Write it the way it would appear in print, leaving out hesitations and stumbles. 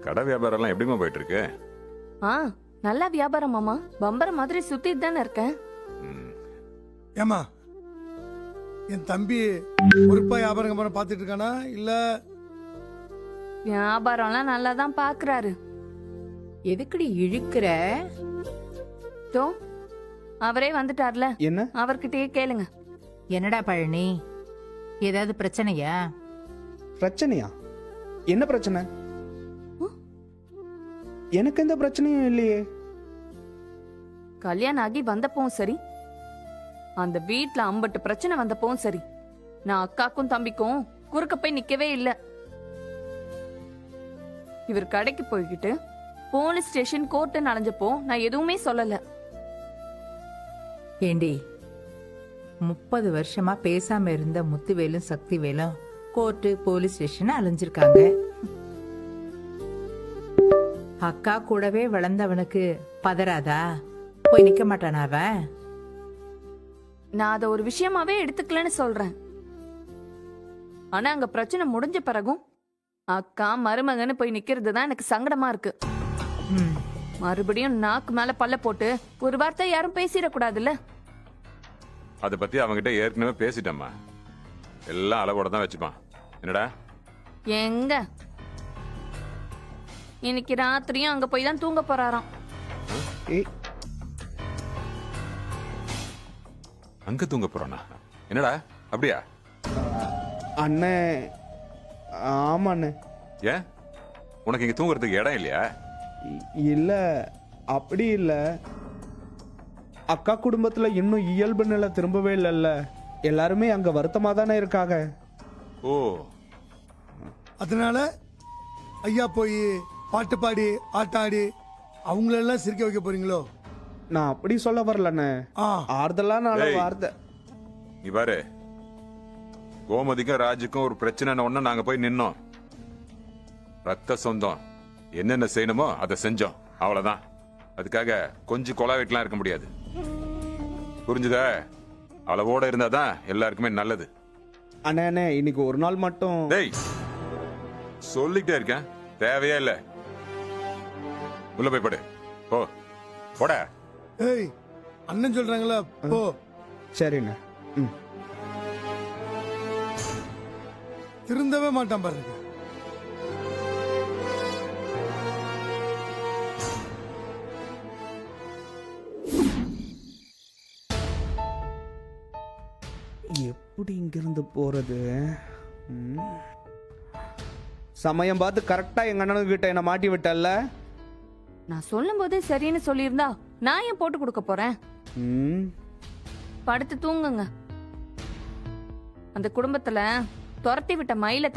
கடை வியாபாரம்லாம் எப்படிமா போயிட்டு இருக்கு? ஆ நல்லா வியாபாரம் மாமா. பம்பர மாதிரி சுத்திட்டு தானே இருக்கேன். ஏமா என் தம்பி பொறுப்பா வியாபாரம் பண்ண பாத்துட்டு இருக்கானா இல்ல? வியாபாரம்லாம் நல்லா தான் பாக்குறாரு. எதுக்குடி இழுக்கிற? தோ அவரே வந்துட்டார்ல, என்ன அவர்கிட்டயே கேளுங்க. என்னடா பழனி, ஏதாவது பிரச்சனையா? பிரச்சனையா? என்ன பிரச்சனை? எனக்கு எந்த பிரச்சனையும் இல்லையே. கல்யாணம் ஆகி வந்தப்பவும் சரி, அந்த வீட்ல அம்பட்டு பிரச்சனை வந்தப்பவும் சரி, நான் அக்காக்கும் தம்பிக்கும் குறுக்க போய் நிக்கவே இல்ல. இவர் கடைக்கு போய்கிட்டு போலீஸ் ஸ்டேஷன் கோர்ட்டு அலைஞ்சப்போ நான் எதுவுமே சொல்லல. ஏண்டி, 30 வருஷமா பேசாம இருந்த முத்துவேலும் சக்திவேலும் கோர்ட்டு போலீஸ் ஸ்டேஷன் அலைஞ்சிருக்காங்க. அக்கா கூடவே வளர்ந்தவனுக்கு பதறாதா? போய் நிக்க மாட்டானா அவன்? நான் அத ஒரு விஷயமாவே எடுத்துக்கலன்னு சொல்றேன். ஆனா அங்க பிரச்சனை முடிஞ்ச பிறகும் அக்கா மருமகன்னு போய் நிக்கிறது தான் எனக்கு சங்கடமா இருக்கு. ம், மறுபடியும் நாக்கு மேல பல்ல போட்டு ஒரு வார்த்தை யாரும் பேசிடக்கூடாதுல்ல. அதை பத்தி அவங்ககிட்ட ஏற்கனவே பேசிட்டம்மா. எல்லாம் அளவோட தான் வச்சுப்பான். என்னடா? எங்க இன்னைக்கு ராத்திரியும் அங்க போய் தான் தூங்க போறாராம். ஏய், அங்க தூங்க போறானா? என்னடா அப்படியா? அண்ணே, ஆமா அண்ணே. ஏன் உனக்கு இங்க தூங்குறதுக்கு இடம் இல்லையா? இல்ல, அப்படி இல்ல. அக்கா குடும்பத்துல இன்னும் இயல்பு நிலை திரும்பவே இல்லைல்ல. எல்லாருமே அங்க வருத்தமா தானே இருக்காங்க. ஓ, அதனால ஐயா போய் பாட்டு பாடி ஆட்டாடி அவங்களெல்லாம் சிரிக்க வைக்க போறீங்களோ? நான் அப்படி சொல்ல வரலண்ணே. ஆ ஆறுதலா நாள ஏய். வார்த்தை. நீ பாரு, கோமதிக்கும் ராஜுக்கும் ஒரு பிரச்சனை ஒண்ணு நாங்க போய் நின்னோம். ரத்த சொந்தம், என்னென்ன செய்யணுமோ அதை செஞ்சோம், அவ்வளவுதான். அதுக்காக கொஞ்சம் கொலாவிட்டுலாம் இருக்க முடியாது. புரிஞ்சுதா? அளவோட இருந்தாதான் எல்லாருக்குமே நல்லது. அண்ணே அண்ணே, இன்னைக்கு ஒரு நாள் மட்டும். டேய், சொல்லிக்கிட்டே இருக்கேன், தேவையே இல்ல. உள்ள போய் படு. போ போட. ஏய் அண்ணன் சொல்றாங்களா போ. சரிண்ணே. ம். திருந்தவே மாட்டான் பாருங்க. எப்படி இங்கிருந்து போறது? ம். சமயம் பார்த்து கரெக்டா எங்க அண்ணனுக்கு கிட்ட என்ன மாட்டி விட்டல்ல. நான் சொல்லும் போதே சரின்னு சொல்லியிருந்தா நான் ஏன் போட்டு கொடுக்க போறேன்? ம். படுத்து தூங்குங்க. அந்த குடும்பத்துல துரத்தி விட்ட மயில